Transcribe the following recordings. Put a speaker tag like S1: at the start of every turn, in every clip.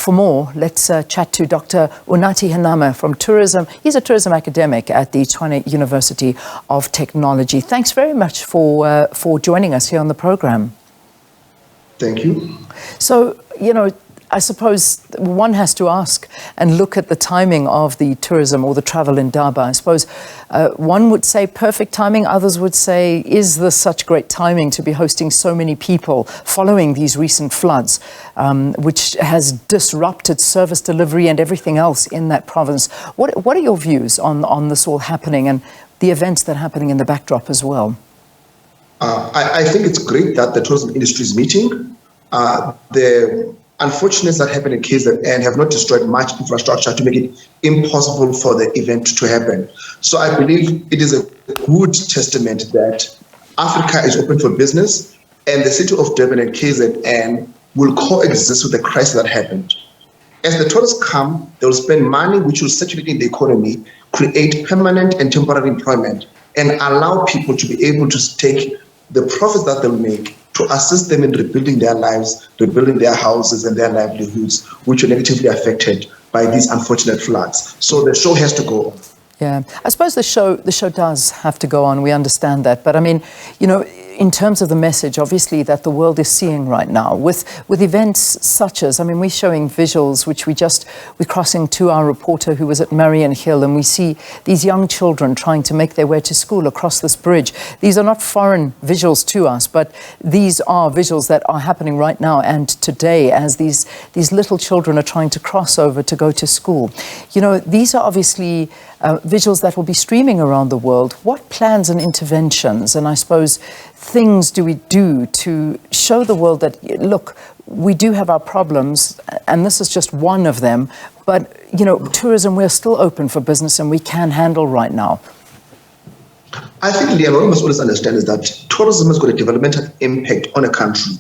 S1: for more, let's chat to Dr Unathi Henama from tourism. He's a tourism academic at the Tshwane University of Technology. Thanks very much for joining us here on the program.
S2: Thank you.
S1: So, I suppose one has to ask and look at the timing of the tourism or the Travel Indaba. I suppose one would say perfect timing. Others would say, is this such great timing to be hosting so many people following these recent floods, which has disrupted service delivery and everything else in that province? What are your views on this all happening and the events that are happening in the backdrop as well?
S2: I think it's great that the tourism industry is meeting. The unfortunates that happened in KZN have not destroyed much infrastructure to make it impossible for the event to happen. So I believe it is a good testament that Africa is open for business and the city of Durban and KZN will coexist with the crisis that happened. As the tourists come, they will spend money which will circulate in the economy, create permanent and temporary employment, and allow people to be able to take the profits that they'll make to assist them in rebuilding their lives, rebuilding their houses and their livelihoods, which were negatively affected by these unfortunate floods. So the show has to go on.
S1: Yeah, I suppose the show does have to go on. We understand that. But I mean, in terms of the message, obviously, that the world is seeing right now with events such as, we're showing visuals, which we're crossing to our reporter who was at Marion Hill, and we see these young children trying to make their way to school across this bridge. These are not foreign visuals to us, but these are visuals that are happening right now and today as these little children are trying to cross over to go to school. These are obviously visuals that will be streaming around the world. What plans and interventions, and I suppose things do we do to show the world that, look, we do have our problems, and this is just one of them, but, tourism, we're still open for business and we can handle right now?
S2: I think, Leanne, what we must always understand is that tourism has got a developmental impact on a country.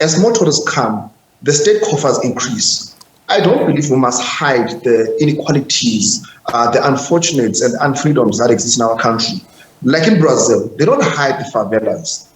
S2: As more tourists come, the state coffers increase. I don't believe we must hide the inequalities, the unfortunates and unfreedoms that exist in our country. Like in Brazil, they don't hide the favelas.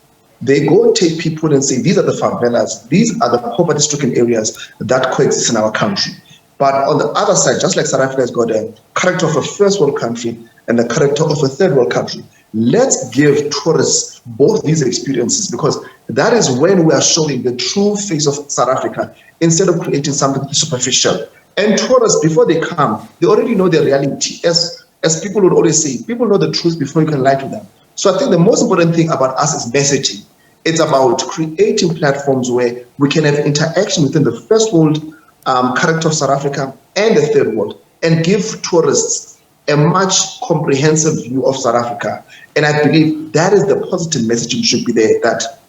S2: They go and take people and say, these are the favelas, these are the poverty-stricken areas that coexist in our country. But on the other side, just like South Africa has got a character of a first world country and the character of a third world country, let's give tourists both these experiences, because that is when we are showing the true face of South Africa instead of creating something superficial. And tourists, before they come, they already know their reality. As people would always say, people know the truth before you can lie to them. So I think the most important thing about us is messaging. It's about creating platforms where we can have interaction within the first world character of South Africa and the third world, and give tourists a much comprehensive view of South Africa. And I believe that is the positive messaging should be there, that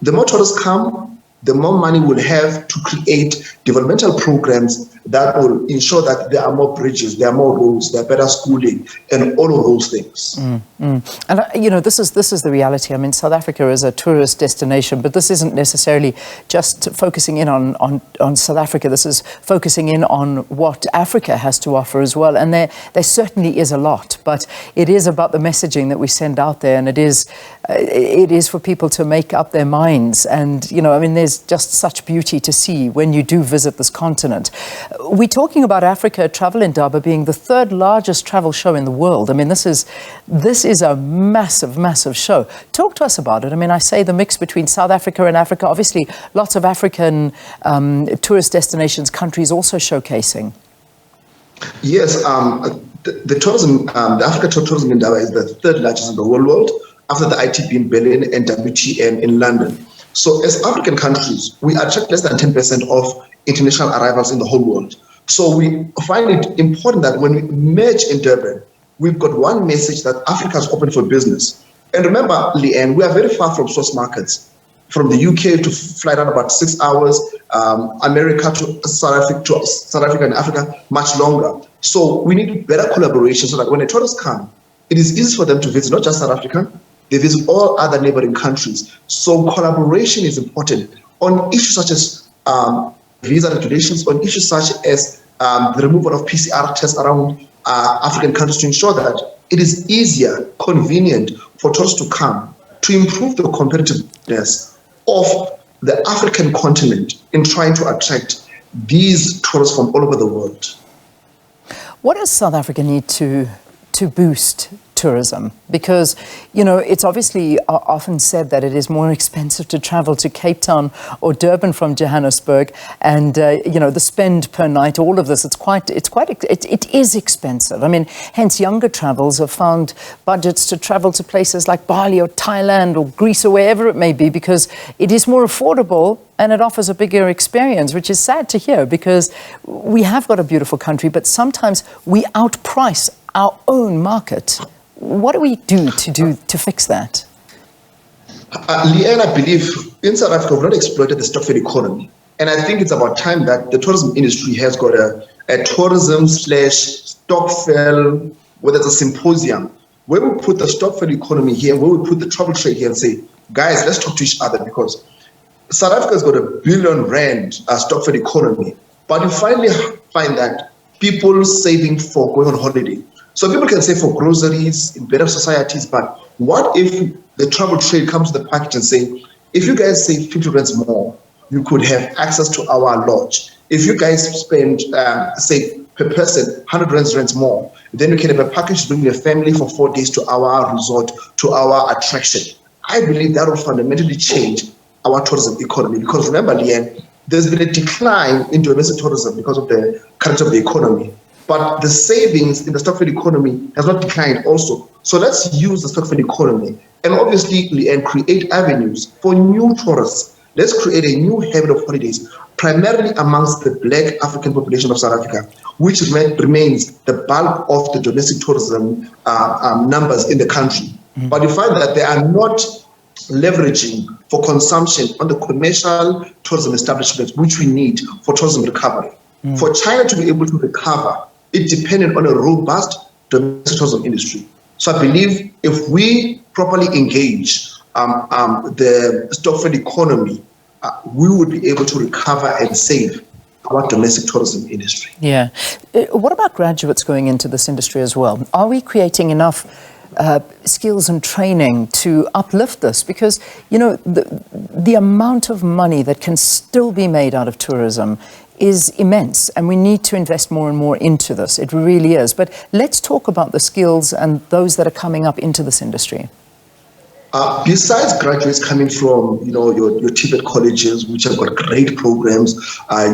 S2: the more tourists come, the more money we'll have to create developmental programs that will ensure that there are more bridges, there are more roads, there are better schooling, and all of those things.
S1: And this is the reality. South Africa is a tourist destination, but this isn't necessarily just focusing in on South Africa. This is focusing in on what Africa has to offer as well. And there certainly is a lot, but it is about the messaging that we send out there, and it is for people to make up their minds. And there's just such beauty to see when you do visit this continent. We're talking about Africa Travel Indaba being the third largest travel show in the world. This is a massive, massive show. Talk to us about it. I say the mix between South Africa and Africa, obviously lots of African tourist destinations, countries also showcasing.
S2: Yes, the tourism, the Africa Tourism Indaba is the third largest in the whole world, after the ITB in Berlin and WTN in London. So as African countries, we attract less than 10% of international arrivals in the whole world. So we find it important that when we merge in Durban, we've got one message that Africa is open for business. And remember, Leanne, we are very far from source markets. From the UK to fly down about 6 hours, America to South Africa and Africa, much longer. So we need better collaboration so that when the tourists come, it is easy for them to visit not just South Africa, they visit all other neighboring countries. So collaboration is important on issues such as visa regulations, on issues such as the removal of PCR tests around African countries to ensure that it is easier, convenient for tourists to come, to improve the competitiveness of the African continent in trying to attract these tourists from all over the world.
S1: What does South Africa need to boost tourism? Because, it's obviously often said that it is more expensive to travel to Cape Town or Durban from Johannesburg, and the spend per night, all of this, it is expensive. I mean, hence younger travels have found budgets to travel to places like Bali or Thailand or Greece or wherever it may be, because it is more affordable and it offers a bigger experience, which is sad to hear, because we have got a beautiful country, but sometimes we outprice our own market. What do we do to fix that?
S2: Leanne, I believe in South Africa, we've not exploited the stokvel economy. And I think it's about time that the tourism industry has got a tourism/stokvel, whether it's a symposium, where we put the stokvel economy here, where we put the travel trade here and say, guys, let's talk to each other, because South Africa's got R1 billion stokvel economy. But you finally find that people saving for going on holiday. So people can save for groceries in better societies, but what if the travel trade comes to the package and say, if you guys save 50 rands more, you could have access to our lodge. If you guys spend, say, per person, 100 rands more, then you can have a package to bring your family for 4 days to our resort, to our attraction. I believe that will fundamentally change our tourism economy, because remember, Leanne, there's been a decline in domestic tourism because of the current of the economy. But the savings in the stokvel economy has not declined also. So let's use the stokvel economy and obviously create avenues for new tourists. Let's create a new habit of holidays, primarily amongst the Black African population of South Africa, which remains the bulk of the domestic tourism numbers in the country. Mm-hmm. But you find that they are not leveraging for consumption on the commercial tourism establishments, which we need for tourism recovery. Mm. For China to be able to recover, it depended on a robust domestic tourism industry. So I believe if we properly engage the stokvel economy, we would be able to recover and save our domestic tourism industry.
S1: Yeah. What about graduates going into this industry as well? Are we creating enough skills and training to uplift this? Because, the amount of money that can still be made out of tourism is immense, and we need to invest more and more into this. It really is. But let's talk about the skills and those that are coming up into this industry.
S2: Besides graduates coming from, your Tibet colleges, which have got great programs,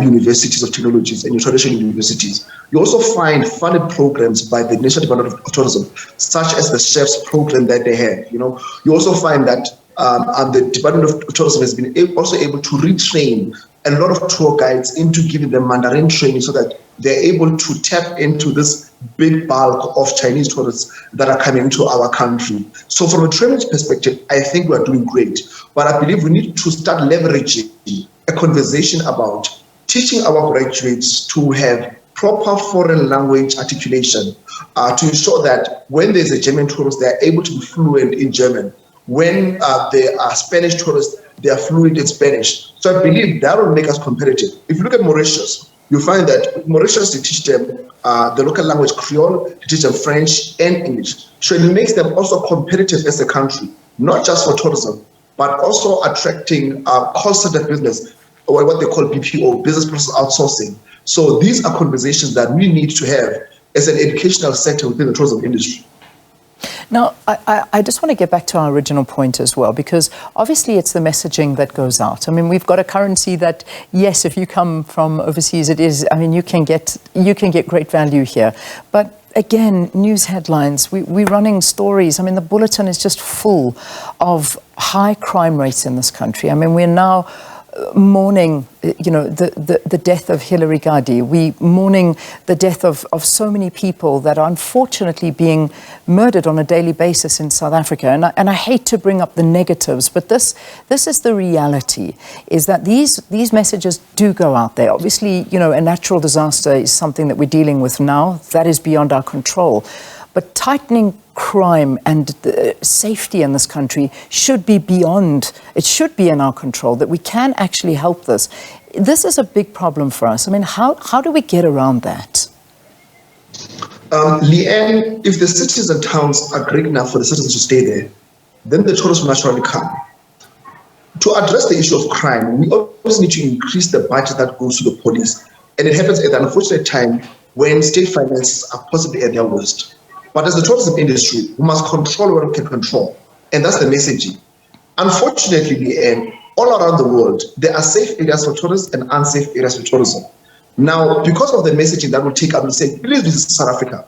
S2: universities of technologies and your traditional universities, you also find funded programs by the National Department of Tourism, such as the Chefs program that they have. You also find that the Department of Tourism has been also able to retrain a lot of tour guides into giving them Mandarin training so that they're able to tap into this big bulk of Chinese tourists that are coming to our country. So from a training perspective, I think we are doing great. But I believe we need to start leveraging a conversation about teaching our graduates to have proper foreign language articulation to ensure that when there's a German tourist, they're able to be fluent in German. When there are Spanish tourists, they are fluent in Spanish. So I believe that will make us competitive. If you look at Mauritius, you find that Mauritius, they teach them the local language Creole, they teach them French and English. So it makes them also competitive as a country, not just for tourism, but also attracting call center business, or what they call BPO, business process outsourcing. So these are conversations that we need to have as an educational sector within the tourism industry.
S1: Now, I just want to get back to our original point as well, because obviously it's the messaging that goes out. I mean, we've got a currency that, yes, if you come from overseas, it is, I mean, you can get great value here. But again, news headlines, we're running stories. I mean, the bulletin is just full of high crime rates in this country. I mean, we're now mourning, the death of Hillary Gadi. We mourning the death of so many people that are unfortunately being murdered on a daily basis in South Africa. And I hate to bring up the negatives, but this is the reality, is that these messages do go out there. Obviously, a natural disaster is something that we're dealing with now. That is beyond our control. But tightening crime and the safety in this country should be beyond, it should be in our control, that we can actually help this. This is a big problem for us. I mean, how do we get around that?
S2: Leanne, if the cities and towns are great enough for the citizens to stay there, then the tourists will naturally come. To address the issue of crime, we always need to increase the budget that goes to the police. And it happens at an unfortunate time when state finances are possibly at their worst. But as the tourism industry, we must control what we can control. And that's the messaging. Unfortunately, all around the world, there are safe areas for tourists and unsafe areas for tourism. Now, because of the messaging that will take up and say, please visit South Africa.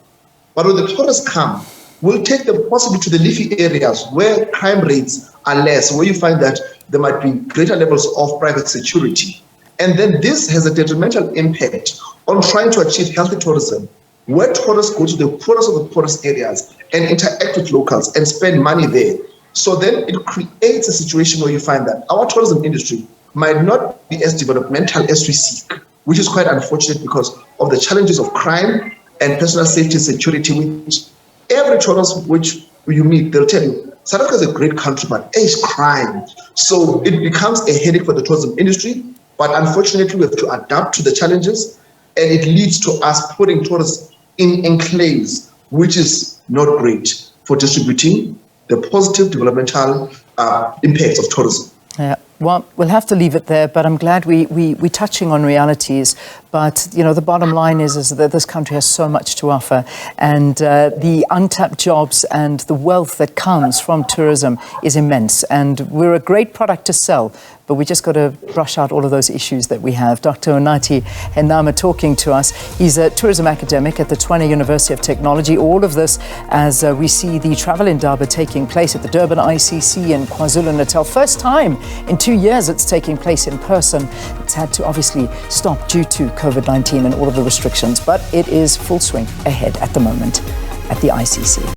S2: But when the tourists come, we'll take them possibly to the leafy areas where crime rates are less, where you find that there might be greater levels of private security. And then this has a detrimental impact on trying to achieve healthy tourism, where tourists go to the poorest of the poorest areas and interact with locals and spend money there. So then it creates a situation where you find that our tourism industry might not be as developmental as we seek, which is quite unfortunate because of the challenges of crime and personal safety and security, which every tourist which you meet, they'll tell you, South Africa is a great country, but it's crime. So it becomes a headache for the tourism industry, but unfortunately we have to adapt to the challenges, and it leads to us putting tourists in enclaves, which is not great for distributing the positive developmental impacts of tourism.
S1: Yeah. Well, we'll have to leave it there, but I'm glad we're touching on realities. But, you know, the bottom line is that this country has so much to offer, and the untapped jobs and the wealth that comes from tourism is immense. And we're a great product to sell, but we just got to brush out all of those issues that we have. Dr Unathi Henama talking to us. He's a tourism academic at the Tshwane University of Technology. All of this as we see the Travel Indaba taking place at the Durban ICC in KwaZulu-Natal. First time in 2 years it's taking place in person. It's had to obviously stop due to COVID-19 and all of the restrictions, but it is full swing ahead at the moment at the ICC.